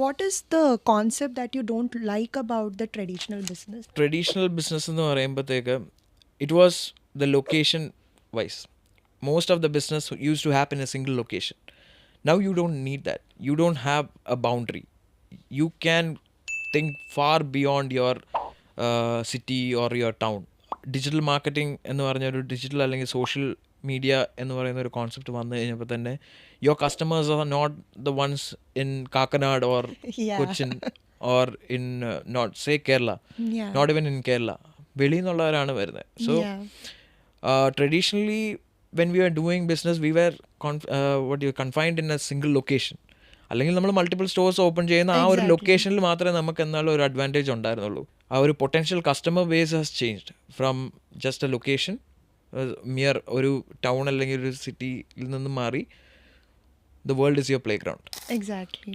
what is the concept that you don't like about the traditional business? Traditional business എന്ന് പറയുമ്പോഴത്തേക്ക് it was the location wise. Most of the business use to happen in a single location. Now you don't need that. You don't have a boundary. You can think far beyond your city or your town. Digital marketing എന്ന് പറഞ്ഞൊരു digital അല്ലെങ്കിൽ social media എന്ന് പറയുന്ന ഒരു concept വന്നു കഴിഞ്ഞപ്പോൾ തന്നെ your customers are not the ones in Kakkanad or Yeah. Cochin or in not say Kerala, Yeah. not even in Kerala, വെളിയിൽ നിന്നുള്ളവരാണ് വരുന്നത്. So Yeah. Traditionally when we are doing business we were confined in a single location. അല്ലെങ്കിൽ നമ്മൾ multiple stores open ചെയ്യുന്ന ആ ഒരു Exactly. ലൊക്കേഷനിൽ മാത്രമേ നമുക്ക് എന്നാലും ഒരു അഡ്വാൻറ്റേജ് ഉണ്ടായിരുന്നുള്ളൂ. ആ ഒരു potential customer base has changed from just A location mere ഒരു ടൗൺ അല്ലെങ്കിൽ ഒരു സിറ്റിയിൽ നിന്നും മാറി the world is your play ground. Exactly.